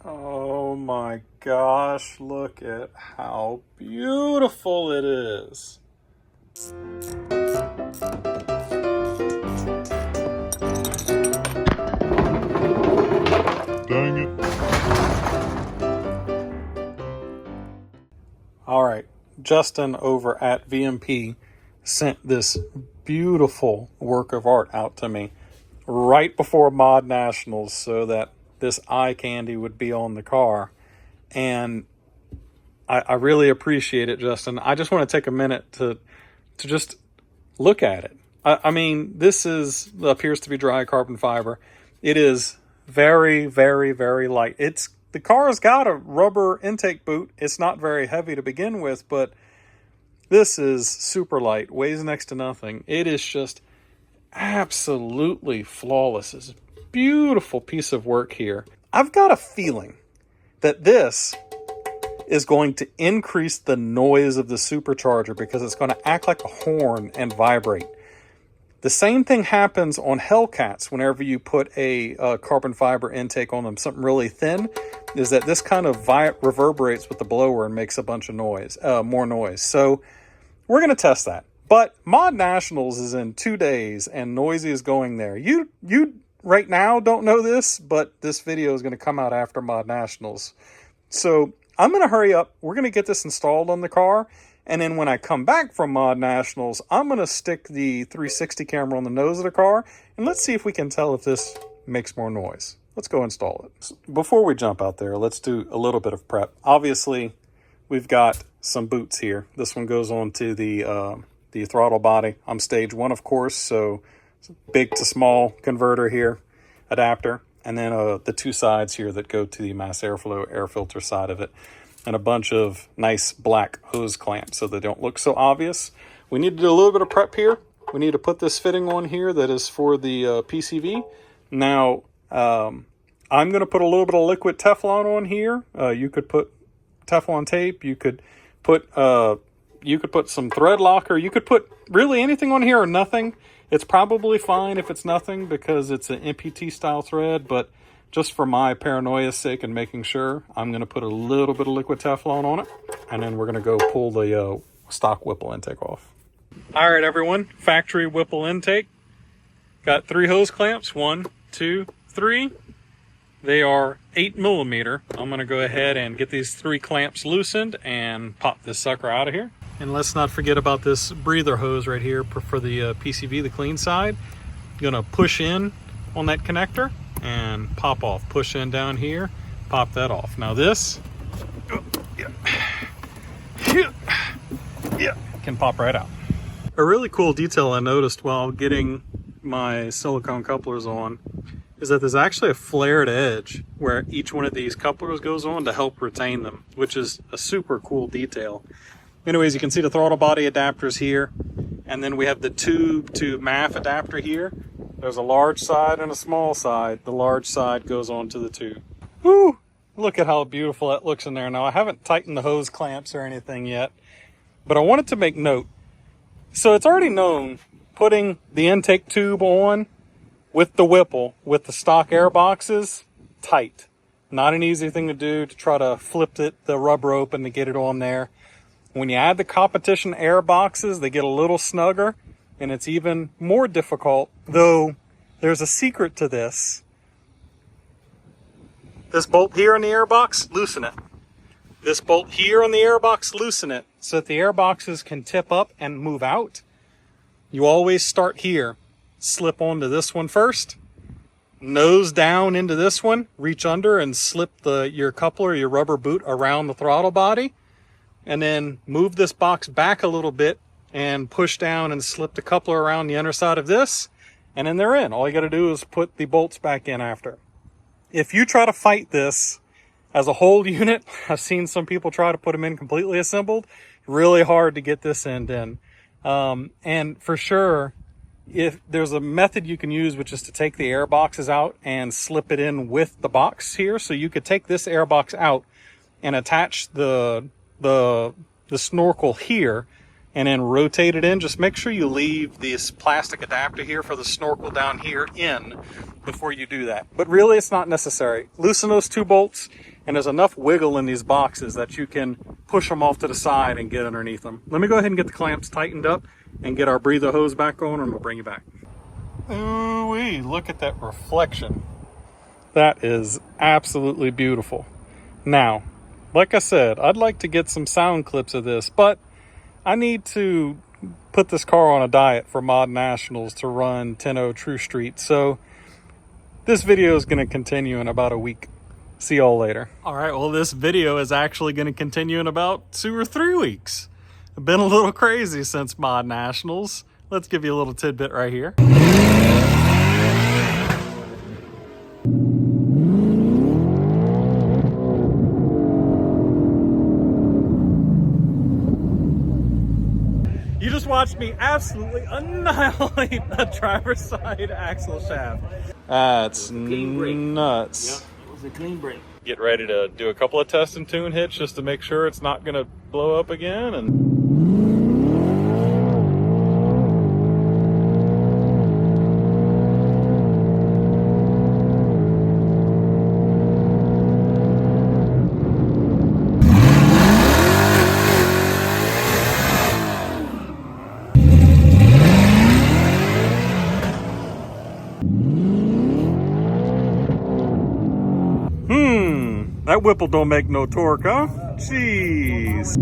Oh my gosh, look at how beautiful it is. Dang it. All right, Justin over at VMP sent this beautiful work of art out to me right before Mod Nationals so that this eye candy would be on the car. And I really appreciate it, Justin. I just want to take a minute to just look at it. I mean, this appears to be dry carbon fiber. It is very, very, very light. The car's got a rubber intake boot. It's not very heavy to begin with, but this is super light, weighs next to nothing. It is just absolutely flawless. It's a beautiful piece of work here. I've got a feeling that this is going to increase the noise of the Supercharger because it's going to act like a horn and vibrate. The same thing happens on Hellcats whenever you put a carbon fiber intake on them, something really thin, is that this kind of reverberates with the blower and makes a bunch of noise, more noise. So we're going to test that. But Mod Nationals is in 2 days and Noisy is going there. You right now don't know this, but this video is going to come out after Mod Nationals. So I'm going to hurry up. We're going to get this installed on the car. And then when I come back from Mod Nationals, I'm going to stick the 360 camera on the nose of the car. And let's see if we can tell if this makes more noise. Let's go install it. Before we jump out there, let's do a little bit of prep. Obviously, we've got some boots here. This one goes on to the throttle body. I'm stage 1, of course, so it's a big to small converter here, adapter. And then the 2 sides here that go to the mass airflow air filter side of it. And a bunch of nice black hose clamps so they don't look so obvious. We need to do a little bit of prep here. We need to put this fitting on here that is for the PCV. Now, I'm going to put a little bit of liquid Teflon on here. You could put Teflon tape. You could put some thread locker. You could put really anything on here or nothing. It's probably fine if it's nothing because it's an MPT style thread, but just for my paranoia's sake and making sure, I'm going to put a little bit of liquid Teflon on it, and then we're going to go pull the stock Whipple intake off. All right, everyone, factory Whipple intake. Got 3 hose clamps, 1, 2, 3. They are 8mm. I'm going to go ahead and get these 3 clamps loosened and pop this sucker out of here. And let's not forget about this breather hose right here for the PCV, the clean side. Going to push in on that connector and pop off. Push in down here, pop that off. Now this can pop right out. A really cool detail I noticed while getting my silicone couplers on is that there's actually a flared edge where each one of these couplers goes on to help retain them, which is a super cool detail. Anyways, you can see the throttle body adapters here, and then we have the tube to MAF adapter here. There's a large side and a small side. The large side goes onto the tube. Woo! Look at how beautiful that looks in there. Now, I haven't tightened the hose clamps or anything yet, but I wanted to make note. So it's already known putting the intake tube on with the Whipple, with the stock air boxes, tight. Not an easy thing to do, to try to flip the rubber open to get it on there. When you add the competition air boxes, they get a little snugger, and it's even more difficult, though there's a secret to this. This bolt here in the air box, loosen it. This bolt here on the air box, loosen it, so that the air boxes can tip up and move out. You always start here. Slip onto this one first, nose down into this one, reach under and slip your coupler, your rubber boot around the throttle body, and then move this box back a little bit and push down and slip the coupler around the underside of this, and then they're in. All you got to do is put the bolts back in after. If you try to fight this as a whole unit, I've seen some people try to put them in completely assembled. Really hard to get this end in. And for sure, if there's a method you can use, which is to take the air boxes out and slip it in with the box here. So you could take this air box out and attach the snorkel here and then rotate it in. Just make sure you leave this plastic adapter here for the snorkel down here in before you do that. But really, it's not necessary. Loosen those 2 bolts, and there's enough wiggle in these boxes that you can push them off to the side and get underneath them. Let me go ahead and get the clamps tightened up and get our breather hose back on, and we'll bring you back. Ooh-wee, look at that reflection. That is absolutely beautiful. Now, like I said, I'd like to get some sound clips of this, but I need to put this car on a diet for Mod Nationals to run 10.0 True Street. So this video is going to continue in about a week. See y'all later. All right, well, this video is actually going to continue in about 2 or 3 weeks. I've been a little crazy since Mod Nationals. Let's give you a little tidbit right here. You just watched me absolutely annihilate a driver's side axle shaft. That's nuts. Yep, it was a clean break. Get ready to do a couple of test and tune hits just to make sure it's not going to blow up again. And that Whipple don't make no torque, huh? Jeez.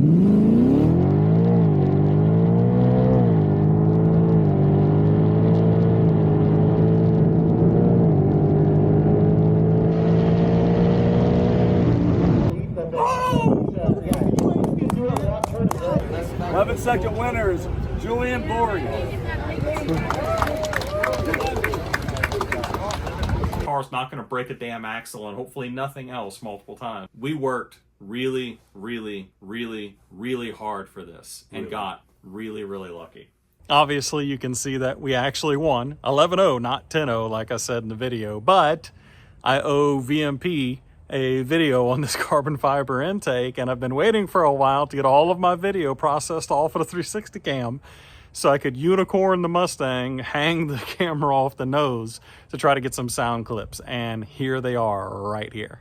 Oh! 11-second winners, Julian Bory. Car's not going to break a damn axle and hopefully nothing else multiple times. We worked really hard for this and got really lucky. Obviously you can see that we actually won 11-0, not 10-0 like I said in the video, but I owe VMP a video on this carbon fiber intake, and I've been waiting for a while to get all of my video processed off of the 360 cam so I could unicorn the Mustang, hang the camera off the nose to try to get some sound clips. And here they are right here.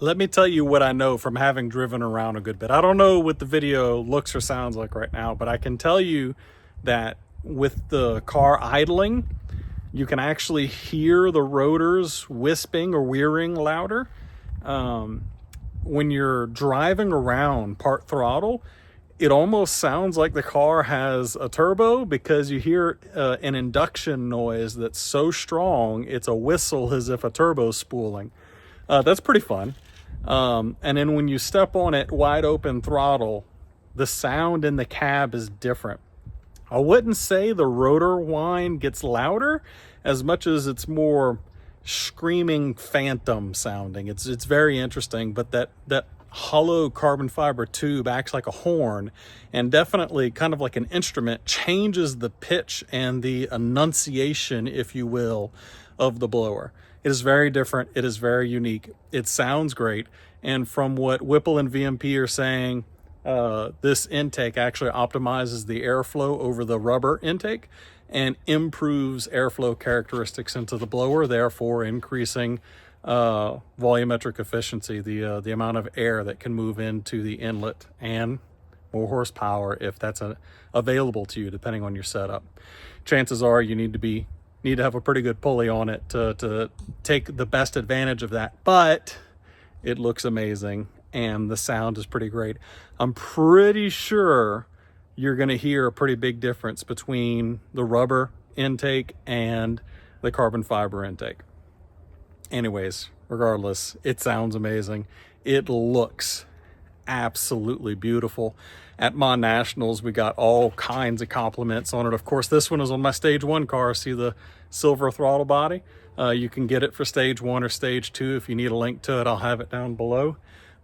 Let me tell you what I know from having driven around a good bit. I don't know what the video looks or sounds like right now, but I can tell you that with the car idling, you can actually hear the rotors wisping or whirring louder. When you're driving around part throttle, it almost sounds like the car has a turbo, because you hear an induction noise that's so strong, it's a whistle as if a turbo's spooling. That's pretty fun. And then when you step on it wide open throttle, the sound in the cab is different. I wouldn't say the rotor whine gets louder as much as it's more screaming phantom sounding. It's very interesting, but that hollow carbon fiber tube acts like a horn, and definitely kind of like an instrument, changes the pitch and the enunciation, if you will, of the blower. It is very different. It is very unique. It sounds great. And from what Whipple and VMP are saying, this intake actually optimizes the airflow over the rubber intake and improves airflow characteristics into the blower, therefore increasing volumetric efficiency, the amount of air that can move into the inlet, and more horsepower if that's available to you, depending on your setup. Chances are you need to have a pretty good pulley on it to take the best advantage of that, but it looks amazing and the sound is pretty great. I'm pretty sure you're going to hear a pretty big difference between the rubber intake and the carbon fiber intake. Anyways, regardless, it sounds amazing. It looks absolutely beautiful. At Mod Nationals, we got all kinds of compliments on it. Of course, this one is on my stage 1 car. See the silver throttle body? You can get it for stage 1 or stage 2. If you need a link to it, I'll have it down below.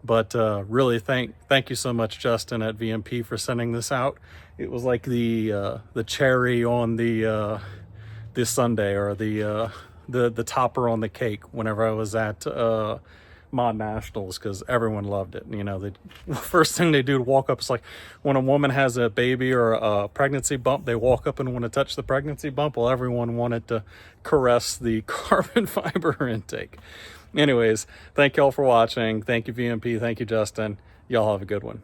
But really thank you so much, Justin, at VMP, for sending this out. It was like the cherry on the sundae, or the topper on the cake whenever I was at Mod Nationals, because everyone loved it. You know, the first thing they do to walk up is like when a woman has a baby or a pregnancy bump, they walk up and want to touch the pregnancy bump. Well, everyone wanted to caress the carbon fiber intake. Anyways, thank y'all for watching. Thank you, VMP. Thank you, Justin. Y'all have a good one.